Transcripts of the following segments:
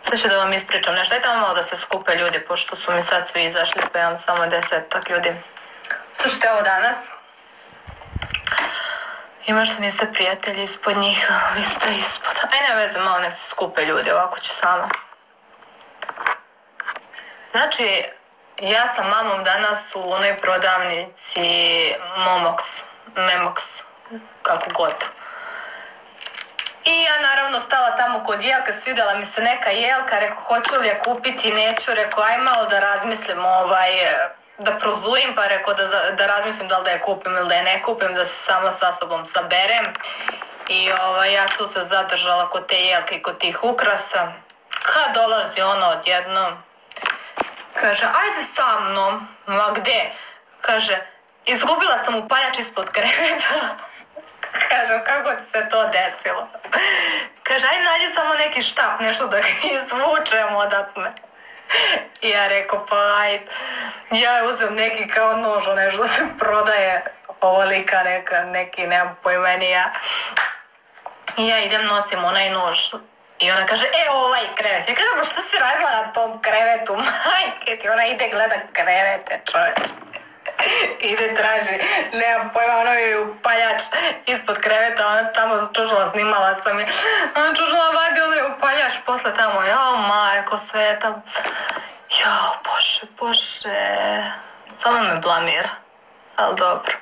Sad ću da vam ispričam nešto. Dajte vam malo da se skupe ljudi, pošto su mi sad svi izašli, pa imam samo 10 ljudi. Slušajte ovo danas. Ima što niste prijatelji ispod njih, vi ste ispod. Aj, ne veze, malo nek se skupe ljudi, ovako ću sama. Znači, ja sa mamom danas u onoj prodavnici Memox, kako god. I ja naravno stala tamo kod jelke, svidjela mi se neka jelka, rekao hoću li je kupiti, neću, rekao aj malo da razmislim, da prozujim, pa rekao da razmislim da li da je kupim ili da je ne kupim, da se sama sa sobom saberem. I ja tu se zadržala kod te jelke i kod tih ukrasa. Kad dolazi ono odjednom, kaže, ajde sa mnom. Ma gde? Kaže, izgubila sam upaljač ispod kreveta. Kaže, kako ti se to desilo? Kaže, ajde nađi samo neki štap, nešto da ga izvučem odatme. I ja rekao, pa ajde. Ja uzem neki kao nož, nešto se prodaje, ovolika neki, nemam pojma ni ja. I ja idem, nosim onaj nož. I ona kaže, ovaj krevet. Ja kažem, pa šta si radila na tom krevetu, majke ti? Ona ide gleda krevete, čoveč. Ide traži, nemam pojma, ono je upaljač ispod kreveta, ona tamo čužila, snimala sam je. Ona čužila, vadi ono je upaljač, posle tamo, jao majko sveta. Jao, bože. Samo me blamira, ali dobro.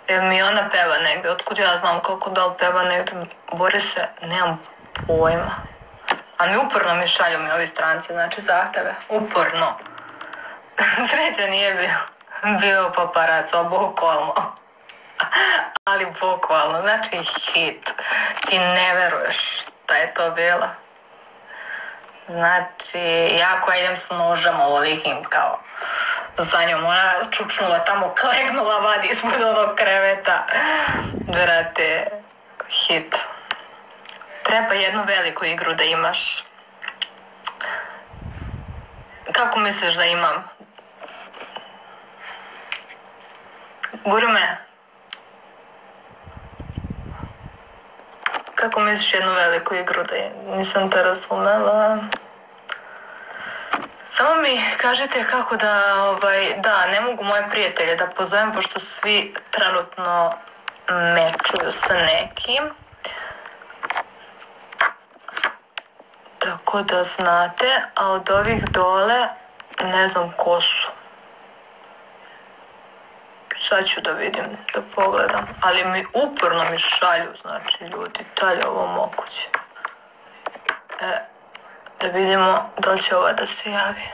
Jer mi ona peva negde, otkud ja znam kako da li peva negde, Borise, nemam pojma. A uporno mi šalju ovi stranci, znači zahteve, uporno. Sreća nije bio paparaco, bukvalno. Ali bukvalno, znači hit. Ti ne veruješ šta je to bilo. Znači, ja koja idem s nožem ovolikim kao za njom, ona čučnula tamo, klegnula, vadi ispod onog kreveta. Brate, hit. Treba jednu veliku igru da imaš. Kako misliš da imam? Gurme. Kako misliš jednu veliku igru da imam? Nisam te razumela. Samo mi kažite kako da, ne mogu moje prijatelje da pozovem, pošto svi trenutno mečuju sa nekim. Tako da znate, a od ovih dole ne znam ko su. Sad ću da vidim, da pogledam, ali uporno mi šalju, znači ljudi, da li je ovo moguće? Da vidimo da li će ova da se javi.